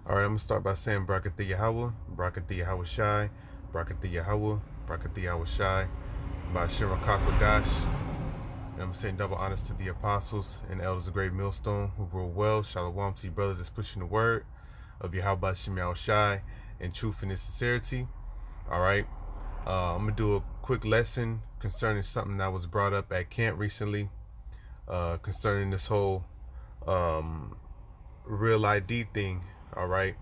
All right, I'm gonna start by saying Bracket the Yahawah, Bracket the Yahawashai, Bracket the Yahawah, Bracket the Yahawashai, by Shirakat. And I'm saying double honors to the apostles and elders of GREATMILLSTONE who rule well. Shalom to you brothers that's pushing the word of YAHAWASHI in truth and in sincerity. All right, I'm gonna do a quick lesson concerning something that was brought up at camp recently, concerning this whole real ID thing. All right,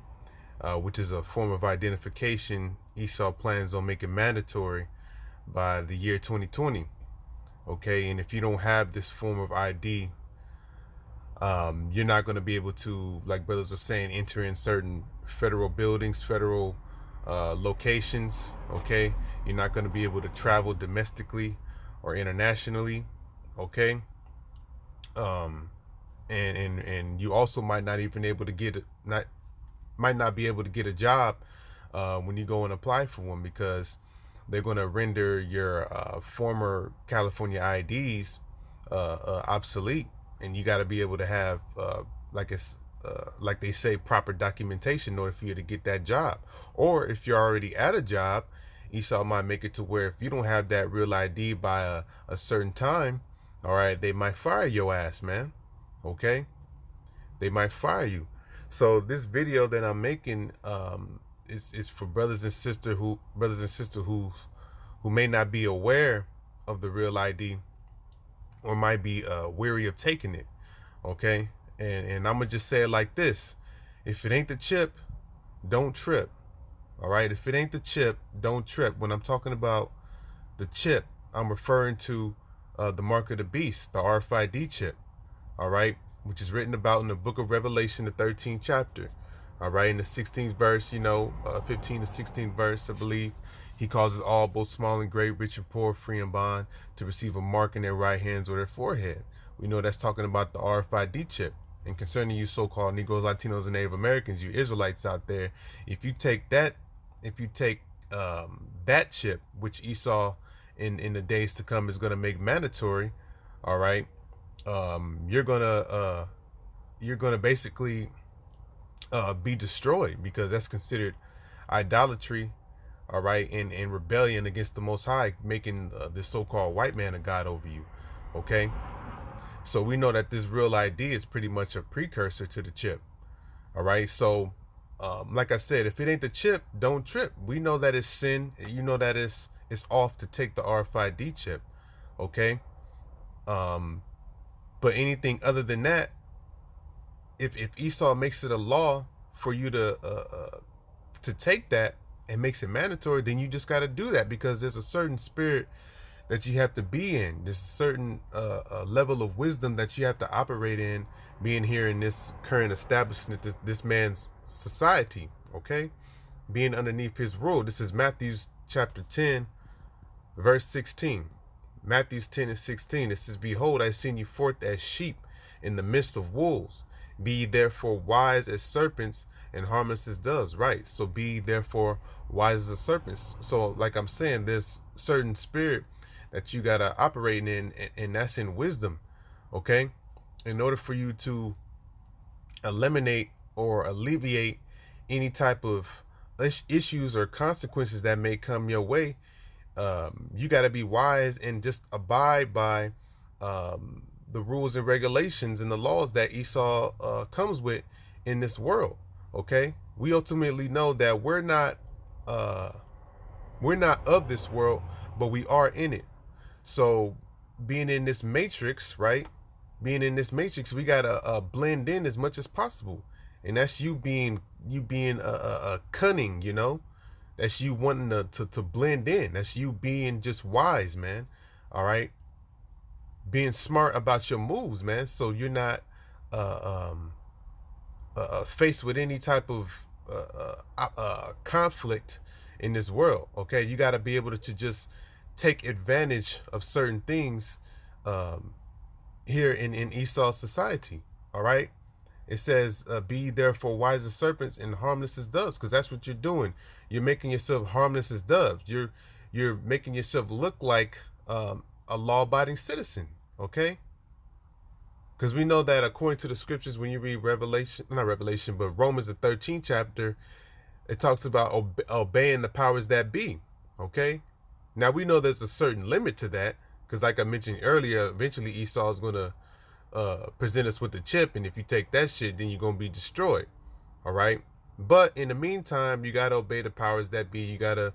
which is a form of identification Esau plans on making mandatory by the year 2020. Okay, and if you don't have this form of ID, you're not going to be able to, like brothers were saying, enter in certain federal buildings, federal locations. Okay, you're not going to be able to travel domestically or internationally. Okay, and you also might not even able to get might not be able to get a job when you go and apply for one, because they're going to render your former California IDs obsolete, and you got to be able to have like they say, proper documentation in order for you to get that job. Or if you're already at a job, Esau might make it to where if you don't have that real ID by a certain time, all right, they might fire your ass, man. Okay, they might fire you. So this video that I'm making is for brothers and sisters who may not be aware of the real ID, or might be weary of taking it. Okay, and I'm gonna just say it like this: if it ain't the chip, don't trip. All right, if it ain't the chip, don't trip. When I'm talking about the chip, I'm referring to the mark of the beast, the RFID chip. All right, which is written about in the book of Revelation, the 13th chapter. All right, in the 16th verse, 15 to 16th verse, I believe, he causes all, both small and great, rich and poor, free and bond, to receive a mark in their right hands or their forehead. We know that's talking about the RFID chip. And concerning you so-called Negroes, Latinos, and Native Americans, you Israelites out there, if you take that chip, which Esau in the days to come is going to make mandatory, all right, you're gonna basically be destroyed, because that's considered idolatry, all right, and rebellion against the Most High, making this so-called white man a god over you. Okay, so we know that this real ID is pretty much a precursor to the chip. All right, so like I said, if it ain't the chip, don't trip. We know that it's sin. You know that it's off to take the RFID chip. Okay, but anything other than that, if Esau makes it a law for you to take that and makes it mandatory, then you just got to do that, because there's a certain spirit that you have to be in. There's a certain level of wisdom that you have to operate in, being here in this current establishment, this man's society. Okay, being underneath his rule. This is Matthew chapter 10, verse 16. Matthew 10 and 16. It says, "Behold, I send you forth as sheep in the midst of wolves. Be ye therefore wise as serpents and harmless as doves." Right. So be ye therefore wise as serpents. So like I'm saying, there's certain spirit that you got to operate in, and that's in wisdom. Okay. In order for you to eliminate or alleviate any type of issues or consequences that may come your way, you got to be wise and just abide by the rules and regulations and the laws that Esau comes with in this world. Okay, we ultimately know that we're not of this world, but we are in it. So being in this matrix, right? Being in this matrix, we gotta blend in as much as possible, and that's you being cunning. That's you wanting to blend in. That's you being just wise, man. All right, being smart about your moves, man. So you're not faced with any type of conflict in this world. Okay, you got to be able to just take advantage of certain things here in Esau's society. All right. It says, be therefore wise as serpents and harmless as doves, because that's what you're doing. You're making yourself harmless as doves. You're making yourself look like a law-abiding citizen. Okay. Because we know that according to the scriptures, when you read not Revelation, but Romans, the 13th chapter, it talks about obeying the powers that be. Okay. Now we know there's a certain limit to that, because like I mentioned earlier, eventually Esau is going to present us with the chip, and if you take that shit, then you're going to be destroyed. All right. But in the meantime, you got to obey the powers that be. You got to,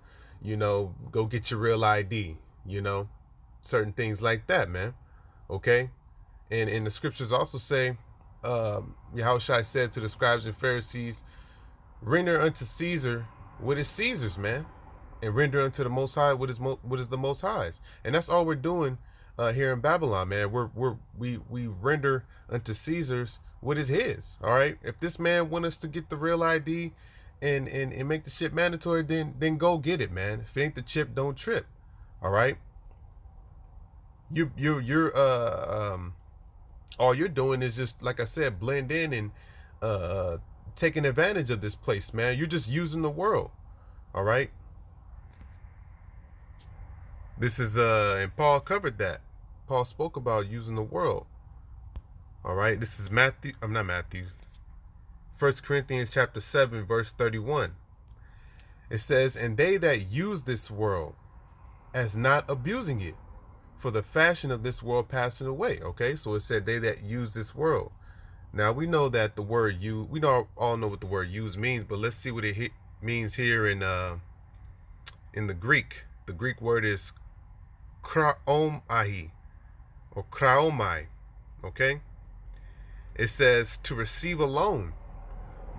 go get your real ID, certain things like that, man. Okay. And the scriptures also say, Yahawashi said to the scribes and Pharisees, render unto Caesar what is Caesar's, man, and render unto the Most High what is the Most High's. And that's all we're doing here in Babylon, man. We render unto Caesar's what is his. All right. If this man want us to get the real ID and make the shit mandatory, then go get it, man. If it ain't the chip, don't trip. All right. You're all you're doing is just, like I said, blend in and taking advantage of this place, man. You're just using the world. All right. This is and Paul covered that. Paul spoke about using the world. All right. This is Matthew. I'm not Matthew. 1 Corinthians chapter 7, verse 31. It says, and they that use this world as not abusing it, for the fashion of this world passing away. Okay, so it said they that use this world. Now we know that the word use, we all know what the word use means, but let's see what it means here in the Greek. The Greek word is kraomai or kraomai. Okay, it says to receive a loan,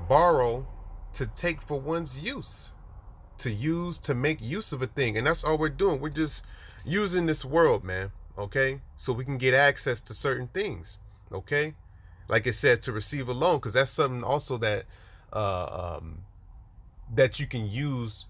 borrow, to take for one's use, to use, to make use of a thing. And that's all we're doing. We're just using this world, man. Okay, so we can get access to certain things. Okay, like it said, to receive a loan, because that's something also that that you can use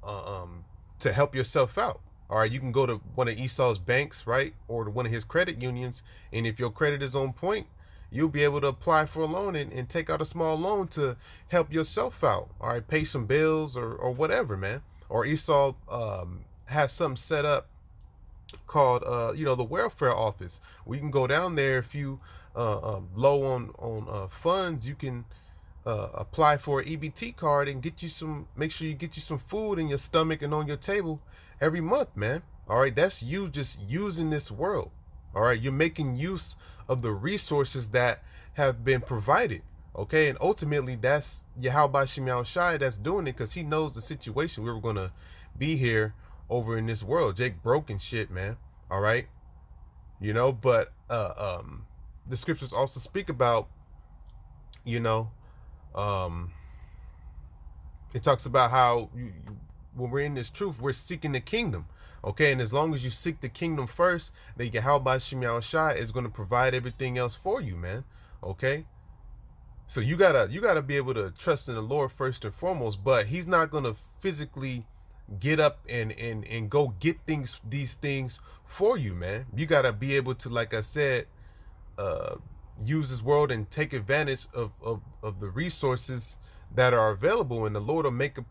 to help yourself out. All right, you can go to one of Esau's banks, right, or to one of his credit unions, and if your credit is on point, you'll be able to apply for a loan and take out a small loan to help yourself out. All right, pay some bills or whatever, man. Or Esau has something set up called the welfare office. We can go down there if you low on funds. You can apply for an EBT card and make sure you get you some food in your stomach and on your table every month, man. All right, that's you just using this world. All right, you're making use of the resources that have been provided. Okay, and ultimately that's YAHAWASHI that's doing it, because he knows the situation. We were gonna be here over in this world. Jake broke and shit, man. All right, but the scriptures also speak about, it talks about how when we're in this truth, we're seeking the kingdom. Okay, and as long as you seek the kingdom first, then YAHAWASHI is going to provide everything else for you, man. Okay, so you gotta be able to trust in the Lord first and foremost, but he's not going to physically get up and go get these things for you, man. You got to be able to, like I said, use this world and take advantage of the resources that are available, and the Lord will make a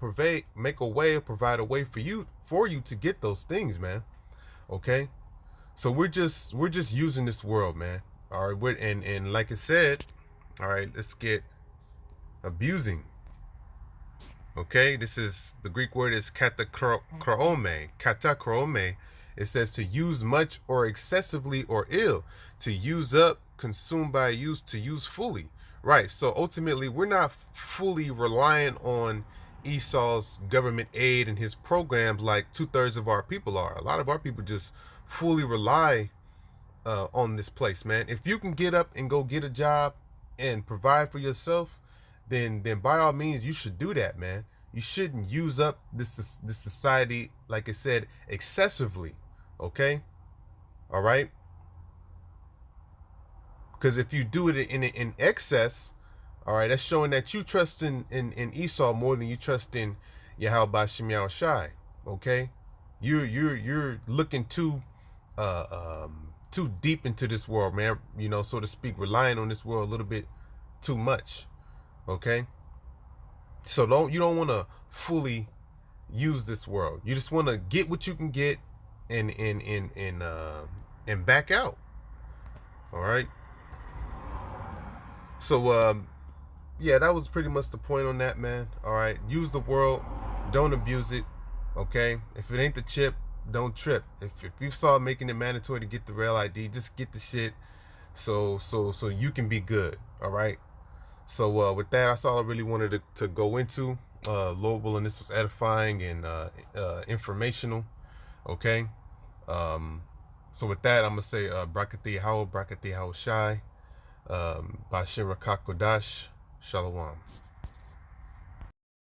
way, provide a way for you to get those things, man. Okay, so we're just using this world, man. All right, and like I said, all right, let's get abusing. Okay, this is the Greek word is katakrome. It says to use much or excessively or ill, to use up, consumed by use, to use fully. Right, so ultimately we're not fully reliant on Esau's government aid and his programs like 2/3 of our people are. A lot of our people just fully rely on this place, man. If you can get up and go get a job and provide for yourself, then by all means you should do that, man. You shouldn't use up this society, like I said, excessively. Okay, all right. Because if you do it in excess, all right, that's showing that you trust in Esau more than you trust in YAHAWASHI. Okay, you're looking too deep into this world, man. So to speak, relying on this world a little bit too much. Okay, so you don't want to fully use this world. You just want to get what you can get and back out. All right. So yeah, that was pretty much the point on that, man. All right, use the world, don't abuse it. Okay, if it ain't the chip, don't trip. If you saw making it mandatory to get the Rail ID, just get the shit, so you can be good. All right. So with that, that's all I really wanted to go into. Lowell, and this was edifying and informational. Okay. So with that, I'm gonna say Brakati Yahawa, Brakati Yahawashai, Bashim Rakakodash, Shalom.